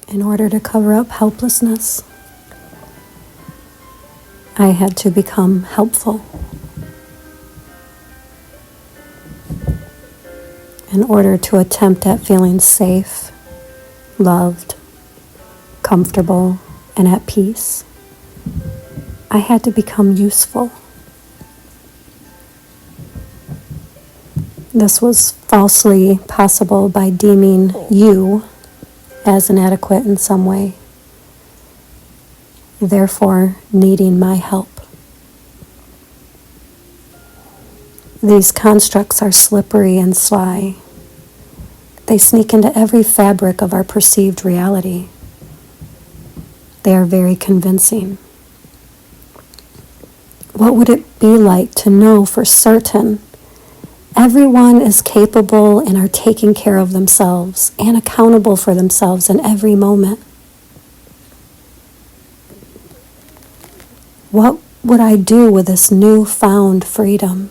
In order to cover up helplessness, I had to become helpful. In order to attempt at feeling safe, loved, comfortable, and at peace, I had to become useful. This was falsely possible by deeming you as inadequate in some way, therefore needing my help. These constructs are slippery and sly. They sneak into every fabric of our perceived reality. They are very convincing. What would it be like to know for certain everyone is capable and are taking care of themselves and accountable for themselves in every moment? What would I do with this newfound freedom?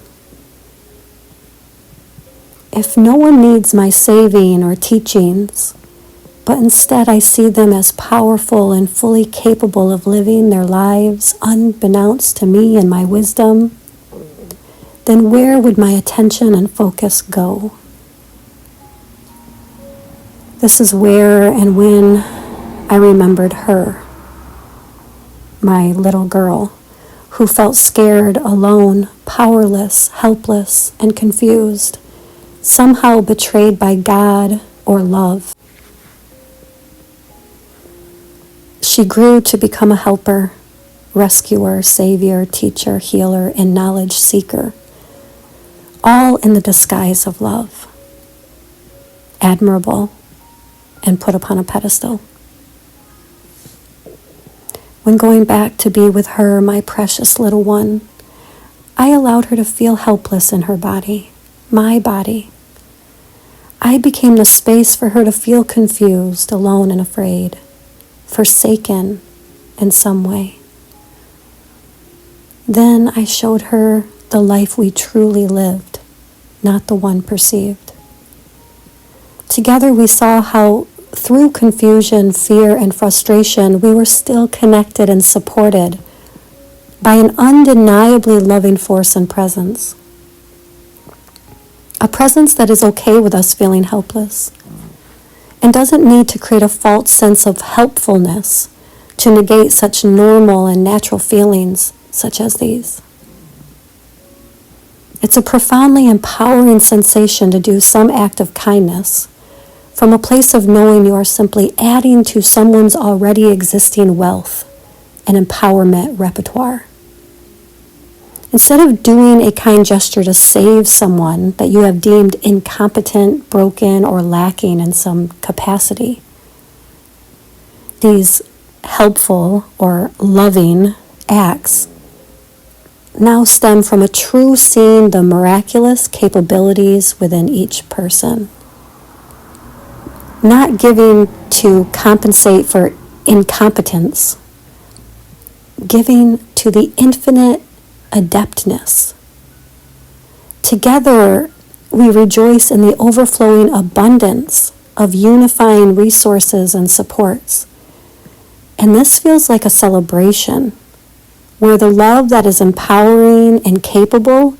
If no one needs my saving or teachings, but instead I see them as powerful and fully capable of living their lives unbeknownst to me and my wisdom, then where would my attention and focus go? This is where and when I remembered her, my little girl, who felt scared, alone, powerless, helpless, and confused, somehow betrayed by God or love. She grew to become a helper, rescuer, savior, teacher, healer, and knowledge seeker, all in the disguise of love, admirable and put upon a pedestal. When going back to be with her, my precious little one, I allowed her to feel helpless in her body, my body. I became the space for her to feel confused, alone, and afraid, forsaken in some way. Then I showed her the life we truly lived, not the one perceived. Together we saw how through confusion, fear, and frustration, we were still connected and supported by an undeniably loving force and presence. A presence that is okay with us feeling helpless and doesn't need to create a false sense of helpfulness to negate such normal and natural feelings such as these. It's a profoundly empowering sensation to do some act of kindness from a place of knowing you are simply adding to someone's already existing wealth and empowerment repertoire. Instead of doing a kind gesture to save someone that you have deemed incompetent, broken, or lacking in some capacity, these helpful or loving acts now stem from a true seeing the miraculous capabilities within each person. Not giving to compensate for incompetence, giving to the infinite adeptness. Together, we rejoice in the overflowing abundance of unifying resources and supports. And this feels like a celebration, where the love that is empowering and capable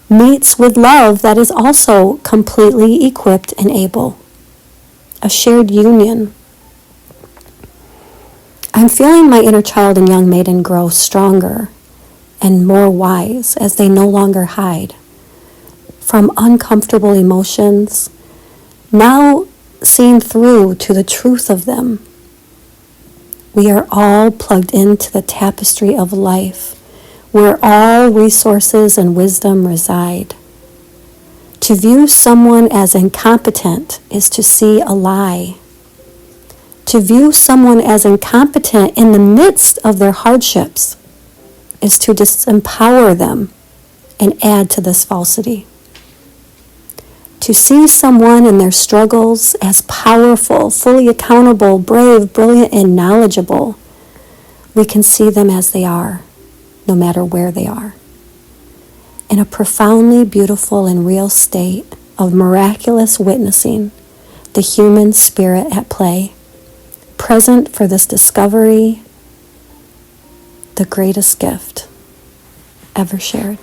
meets with love that is also completely equipped and able. A shared union. I'm feeling my inner child and young maiden grow stronger and more wise as they no longer hide from uncomfortable emotions, now seen through to the truth of them. We are all plugged into the tapestry of life, where all resources and wisdom reside. To view someone as incompetent is to see a lie. To view someone as incompetent in the midst of their hardships is to disempower them and add to this falsity. To see someone in their struggles as powerful, fully accountable, brave, brilliant, and knowledgeable, we can see them as they are, no matter where they are. In a profoundly beautiful and real state of miraculous witnessing the human spirit at play, present for this discovery, the greatest gift ever shared.